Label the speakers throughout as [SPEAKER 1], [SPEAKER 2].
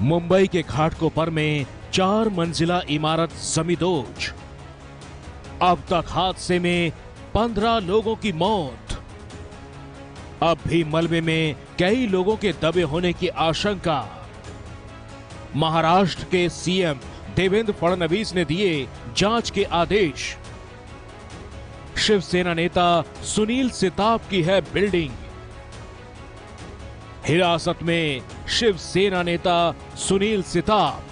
[SPEAKER 1] मुंबई के घाटकोपर में 4 मंजिला इमारत जमींदोज। अब तक हादसे में 15 लोगों की मौत। अब भी मलबे में कई लोगों के दबे होने की आशंका। महाराष्ट्र के सीएम देवेंद्र फडणवीस ने दिए जांच के आदेश। शिवसेना नेता सुनील सिताब की है बिल्डिंग। हिरासत में शिवसेना नेता सुनील सिताब।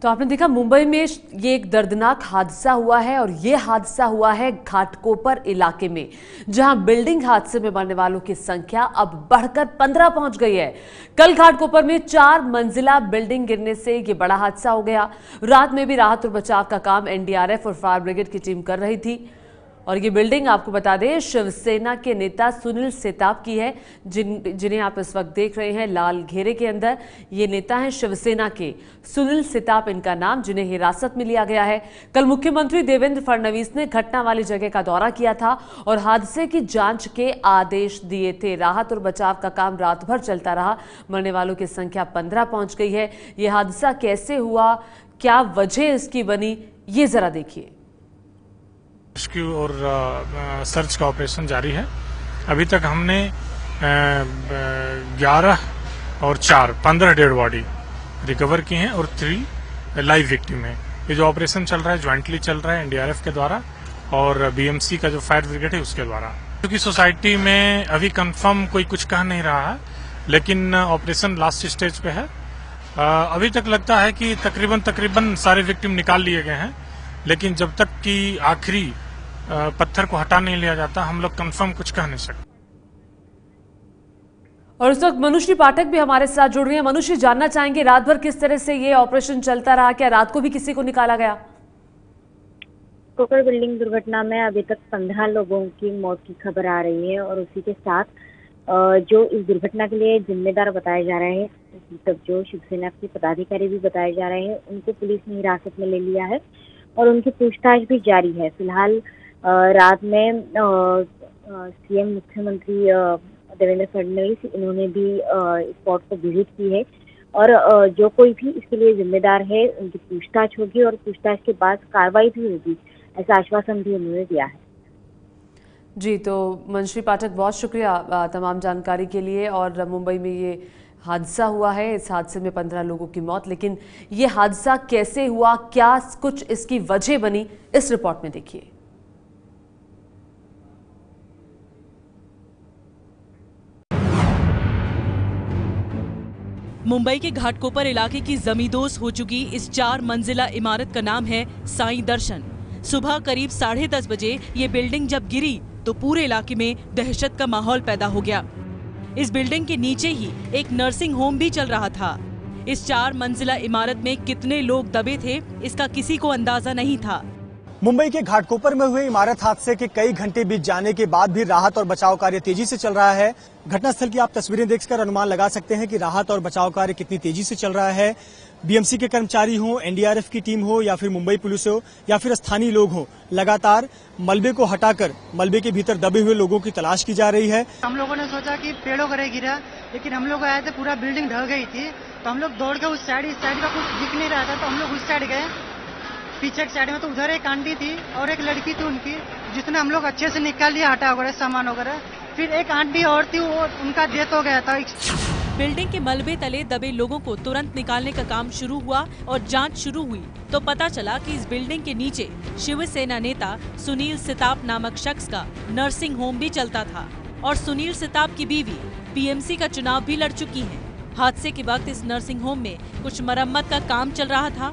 [SPEAKER 2] तो आपने देखा मुंबई में ये एक दर्दनाक हादसा हुआ है और ये हादसा हुआ है घाटकोपर इलाके में, जहां बिल्डिंग हादसे में मरने वालों की संख्या अब बढ़कर 15 पहुंच गई है। कल घाटकोपर में 4 मंजिला बिल्डिंग गिरने से ये बड़ा हादसा हो गया। रात में भी राहत और बचाव का काम एनडीआरएफ और फायर ब्रिगेड की टीम कर रही थी। और ये बिल्डिंग आपको बता दें शिवसेना के नेता सुनील सिताब की है, जिन्हें आप इस वक्त देख रहे हैं लाल घेरे के अंदर। ये नेता हैं शिवसेना के सुनील सिताब इनका नाम, जिन्हें हिरासत में लिया गया है। कल मुख्यमंत्री देवेंद्र फडणवीस ने घटना वाली जगह का दौरा किया था और हादसे की जांच के आदेश दिए थे। राहत और बचाव का काम रात भर चलता रहा। मरने वालों की संख्या 15 पहुंच गई है। यह हादसा कैसे हुआ, क्या वजह इसकी बनी, ये जरा देखिए।
[SPEAKER 3] रेस्क्यू और सर्च का ऑपरेशन जारी है। अभी तक हमने 11 और 4 15 डेड बॉडी रिकवर की हैं और 3 लाइव विक्टिम हैं। ये जो ऑपरेशन चल रहा है ज्वाइंटली चल रहा है एनडीआरएफ के द्वारा और बीएमसी का जो फायर ब्रिगेड है उसके द्वारा। क्योंकि सोसाइटी में अभी कंफर्म कोई कुछ कह नहीं रहा है, लेकिन ऑपरेशन लास्ट स्टेज पे है। अभी तक लगता है कि तकरीबन सारे विक्टिम निकाल लिए गए हैं, लेकिन जब तक कि आखिरी पत्थर को हटा नहीं लिया जाता हम लोग कंफर्म कुछ कह नहीं सकते।
[SPEAKER 2] और इस वक्त मनुश्री पाठक भी हमारे साथ जुड़ रही है। मनुश्री, जानना चाहेंगे रात भर किस तरह से ये ऑपरेशन चलता रहा, क्या रात को भी किसी को निकाला गया?
[SPEAKER 4] कोपर बिल्डिंग दुर्घटना में अभी तक 15 लोगों की मौत की खबर आ रही है और उसी के साथ जो इस दुर्घटना के लिए जिम्मेदार बताए जा रहे हैं, तब जो शिवसेना के पदाधिकारी भी बताए जा रहे हैं, उनको पुलिस ने हिरासत में ले लिया है और उनकी पूछताछ भी जारी है। फिलहाल रात में सीएम मुख्यमंत्री देवेंद्र फडणवीस इन्होंने भी स्पॉट को विजिट की है और जो कोई भी इसके लिए जिम्मेदार है उनकी पूछताछ होगी और पूछताछ के बाद कार्रवाई भी होगी, ऐसा आश्वासन भी उन्होंने दिया है।
[SPEAKER 2] जी, तो मनुश्री पाठक, बहुत शुक्रिया तमाम जानकारी के लिए। और मुंबई में ये हादसा हुआ है, इस हादसे में 15 लोगों की मौत, लेकिन ये हादसा कैसे हुआ, क्या कुछ इसकी वजह बनी, इस रिपोर्ट में देखिए।
[SPEAKER 5] मुंबई के घाटकोपर इलाके की जमींदोज हो चुकी इस 4 मंजिला इमारत का नाम है साईं दर्शन। सुबह करीब 10:30 बजे ये बिल्डिंग जब गिरी तो पूरे इलाके में दहशत का माहौल पैदा हो गया। इस बिल्डिंग के नीचे ही एक नर्सिंग होम भी चल रहा था। इस 4 मंजिला इमारत में कितने लोग दबे थे, इसका किसी को अंदाजा नहीं था।
[SPEAKER 6] मुंबई के घाटकोपर में हुए इमारत हादसे के कई घंटे बीत जाने के बाद भी राहत और बचाव कार्य तेजी से चल रहा है। घटनास्थल की आप तस्वीरें देखकर अनुमान लगा सकते हैं कि राहत और बचाव कार्य कितनी तेजी से चल रहा है। बीएमसी के कर्मचारी हो, एनडीआरएफ की टीम हो या फिर मुंबई पुलिस हो या फिर स्थानीय लोग हो, लगातार मलबे को हटाकर मलबे के भीतर दबे हुए लोगों की तलाश की जा रही है।
[SPEAKER 7] हम लोगों ने सोचा कि पेड़ों करे गिरा, लेकिन हम लोग आए थे पूरा बिल्डिंग ढह गई थी, तो हम लोग दौड़ के इस साइड का कुछ दिख नहीं रहा था, तो हम लोग उस साइड गए। पीछे की साइड में तो उधर एक आंटी थी और एक लड़की थी उनकी, जिसने हम लोग अच्छे से निकाल लिया हटा वगैरह सामान वगैरह। फिर एक आंटी और थी, वो उनका डेथ हो गया था।
[SPEAKER 5] बिल्डिंग के मलबे तले दबे लोगों को तुरंत निकालने का काम शुरू हुआ और जांच शुरू हुई तो पता चला कि इस बिल्डिंग के नीचे शिवसेना नेता सुनील सिताब नामक शख्स का नर्सिंग होम भी चलता था और सुनील सिताब की बीवी बीएमसी का चुनाव भी लड़ चुकी है। हादसे के वक्त इस नर्सिंग होम में कुछ मरम्मत का काम चल रहा था।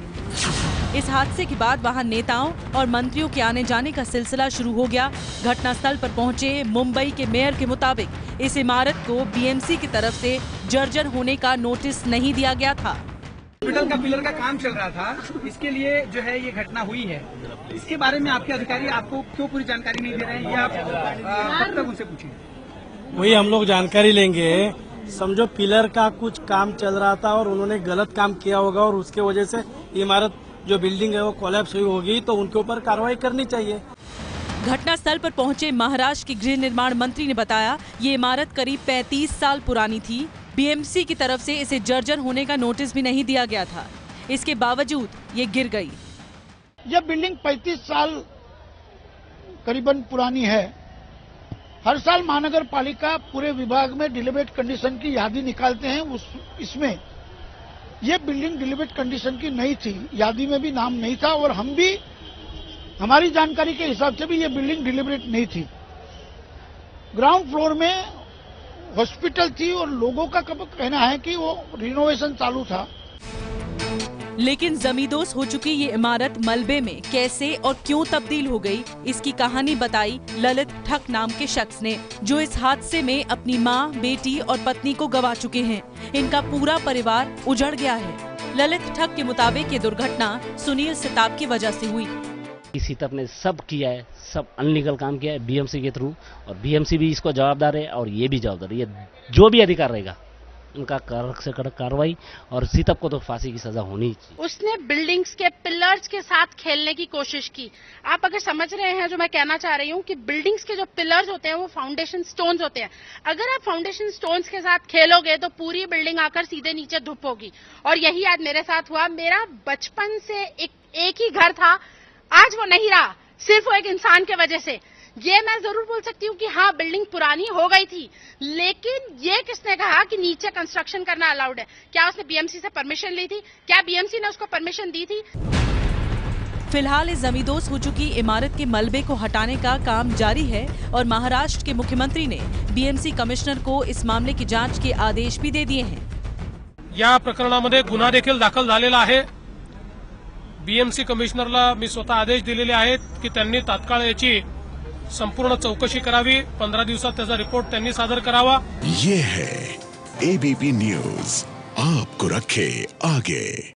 [SPEAKER 5] इस हादसे के बाद वहां नेताओं और मंत्रियों के आने जाने का सिलसिला शुरू हो गया। घटनास्थल पर पहुंचे मुंबई के मेयर के मुताबिक इस इमारत को बीएमसी की तरफ से जर्जर होने का नोटिस नहीं दिया गया था।
[SPEAKER 8] हॉस्पिटल का पिलर का काम चल रहा था, इसके लिए जो है ये घटना हुई है। इसके बारे में आपके अधिकारी आपको क्यों पूरी जानकारी नहीं दे रहे हैं, ये आप कब तक उनसे पूछें?
[SPEAKER 9] वही हम लोग जानकारी लेंगे। समझो पिलर का कुछ काम चल रहा था और उन्होंने गलत काम किया होगा और उसके वजह से इमारत जो बिल्डिंग है वो कोलैप्स हुई होगी, तो उनके ऊपर कार्रवाई करनी चाहिए।
[SPEAKER 5] घटनास्थल पर पहुंचे महाराष्ट्र के गृह निर्माण मंत्री ने बताया ये इमारत करीब 35 साल पुरानी थी। बीएमसी की तरफ से इसे जर्जर होने का नोटिस भी नहीं दिया गया था। इसके बावजूद ये गिर गई।
[SPEAKER 10] यह बिल्डिंग 35 साल करीबन पुरानी है। हर साल महानगर पालिका पूरे विभाग में डिलीबरेट कंडीशन की यादी निकालते हैं। इसमें यह बिल्डिंग डिलीबरेट कंडीशन की नहीं थी, यादी में भी नाम नहीं था और हम भी हमारी जानकारी के हिसाब से भी यह बिल्डिंग डिलीबरेट नहीं थी। ग्राउंड फ्लोर में हॉस्पिटल थी और लोगों का कहना है कि वो रिनोवेशन चालू था।
[SPEAKER 5] लेकिन जमींदोज हो चुकी ये इमारत मलबे में कैसे और क्यों तब्दील हो गई, इसकी कहानी बताई ललित ठक नाम के शख्स ने, जो इस हादसे में अपनी मां, बेटी और पत्नी को गंवा चुके हैं। इनका पूरा परिवार उजड़ गया है। ललित ठक के मुताबिक ये दुर्घटना सुनील सिताब की वजह से हुई।
[SPEAKER 11] सीताप ने सब किया है, सब अनलीगल काम किया है बीएमसी के थ्रू, और बीएमसी भी इसको जवाबदार है और ये भी जवाबदार है। ये जो भी अधिकार रहेगा उनका कड़क से कड़क कार्रवाई, और सीताप को तो फांसी की सजा होनी चाहिए।
[SPEAKER 12] उसने बिल्डिंग्स के पिलर्स के साथ खेलने की कोशिश की। आप अगर समझ रहे हैं जो मैं कहना चाह रही हूँ कि बिल्डिंग्स के जो पिलर्स होते हैं वो फाउंडेशन स्टोन्स होते हैं। अगर आप फाउंडेशन स्टोन्स के साथ खेलोगे तो पूरी बिल्डिंग आकर सीधे नीचे धुप होगी, और यही आज मेरे साथ हुआ। मेरा बचपन से एक ही घर था, आज वो नहीं रहा, सिर्फ वो एक इंसान के वजह से। ये मैं जरूर बोल सकती हूँ कि हाँ, बिल्डिंग पुरानी हो गई थी, लेकिन ये किसने कहा कि नीचे कंस्ट्रक्शन करना अलाउड है? क्या उसने बीएमसी से परमिशन ली थी? क्या बीएमसी ने उसको परमिशन दी थी?
[SPEAKER 5] फिलहाल इस जमींदोज हो चुकी इमारत के मलबे को हटाने का काम जारी है और महाराष्ट्र के मुख्यमंत्री ने बीएमसी कमिश्नर को इस मामले की जांच के आदेश भी दे दिए हैं।
[SPEAKER 13] या प्रकरणामध्ये गुन्हा देखील दाखल झालेला आहे। बीएमसी कमिशनरला मी स्वतः आदेश दिलेले आहेत की त्यांनी तात्काळ याची संपूर्ण चौकशी करावी, 15 दिवसात त्याचा रिपोर्ट त्यांनी सादर करावा।
[SPEAKER 14] ये है एबीपी न्यूज, आपको रखे आगे।